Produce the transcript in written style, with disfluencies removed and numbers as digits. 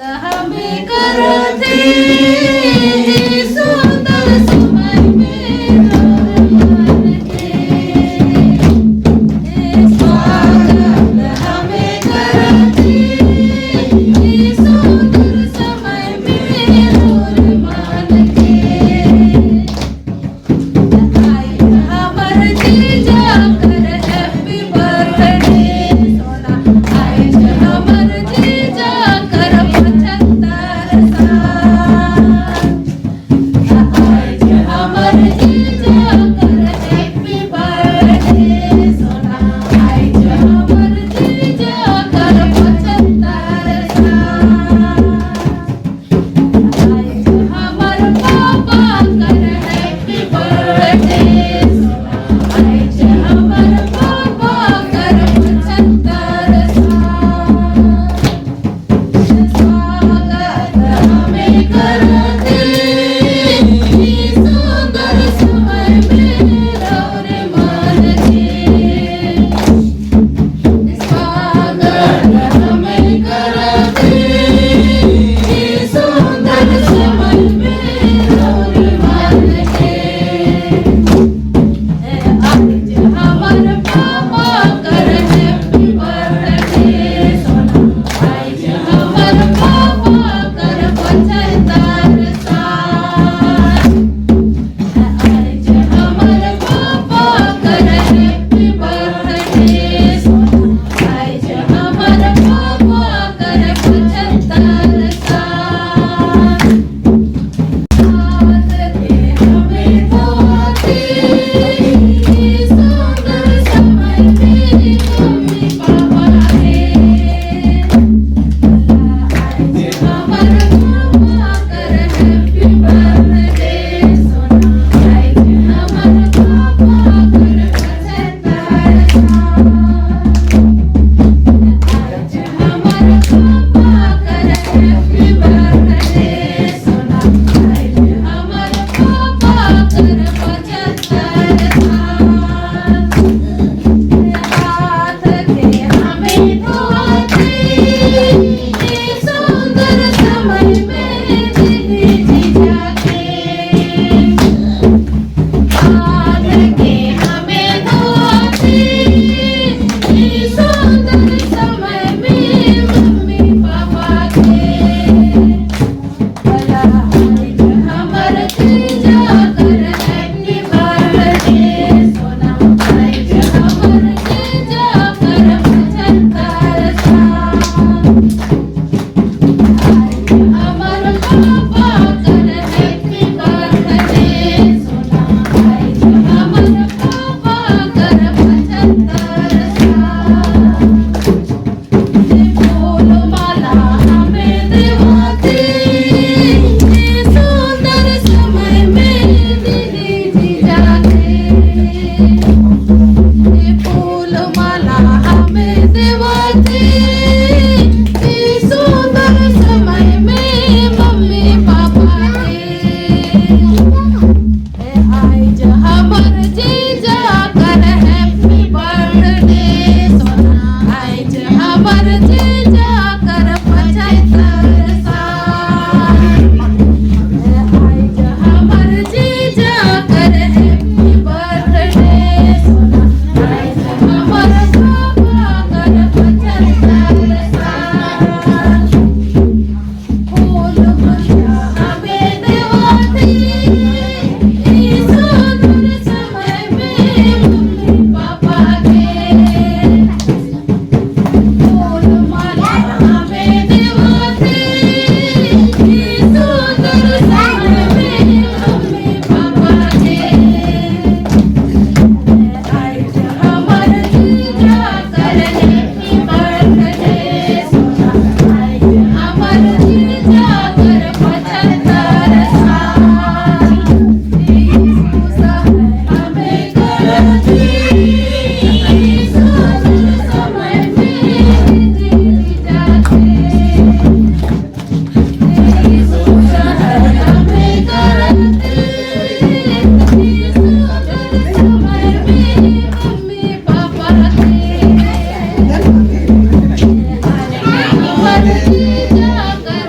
हमें करते सुंदर समय मेरा मन के स्वागत हमें करते सुंदर समय मेरा मन के आई हमर जीजा कर हैप्पी बर्थडे सोना आई हमर जीजा कर 75 साल आई हमर जीजा कर हैप्पी बर्थडे सोना आई हमर जीजा कर 75 साल आई हमर पापा कर हैप्पी बर्थडे सोना आई हमर पापा कर 75 साल स्वागत हमें करते सुंदर समय मेरा मन के स्वागत हमें करते सुंदर समय मेरा मन के आज हमर पापा कर हैप्पी बर्थडे सोना आज हमर पापा कर 75 साल आज हमर पापा कर हैप्पी बर्थडे सोना आज हमर पापा कर 75 साल साथ के हमें धोते सुंदर समय मेरे मम्मी पापा के आज हमर पापा कर हैप्पी बर्थडे सोना आज हमर पापा कर 75 साल आज हमर पापा कर हैप्पी बर्थडे सोना आज हमर पापा कर 75 साल हाथ के हमें धोते सुंदर समय मेरे दीदी जीजा के हाथ के हमें धोते सुंदर समय मेरे मम्मी पापा के भला आज हमर जीजा कर हैप्पी बर्थडे सोना आज हमर जीजा कर 75 साल आज हमर पापा कर हैप्पी बर्थडे सोना आज हमर पापा कर 75 साल फूल माला हमें देवाते सुंदर समय मेरे दीदी जीजा के फूल माला हमें देवाते सुंदर समय मेरे मम्मी पापा के आज हमर जीजा कर हैप्पी बर्थडे सोना आज हमर जीजा कर 75 साल आज हमर जीजा कर हैप्पी बर्थडे सोना आज हमर पापा कर 75 साल फूल बतिया हमें देवाते सुंदर समय मेरे मम्मी पापा के फूल माला हमें देवाते सुंदर समय मेरे मम्मी पापा के आज हमर जीजा कर हैप्पी बर्थडे सोना आज हमर जीजा कर 75 साल हमें करते सुंदर समय मेरे जीजा के हमें करते सुंदर समय मेरे मम्मी पापा के आज हमर जीजा कर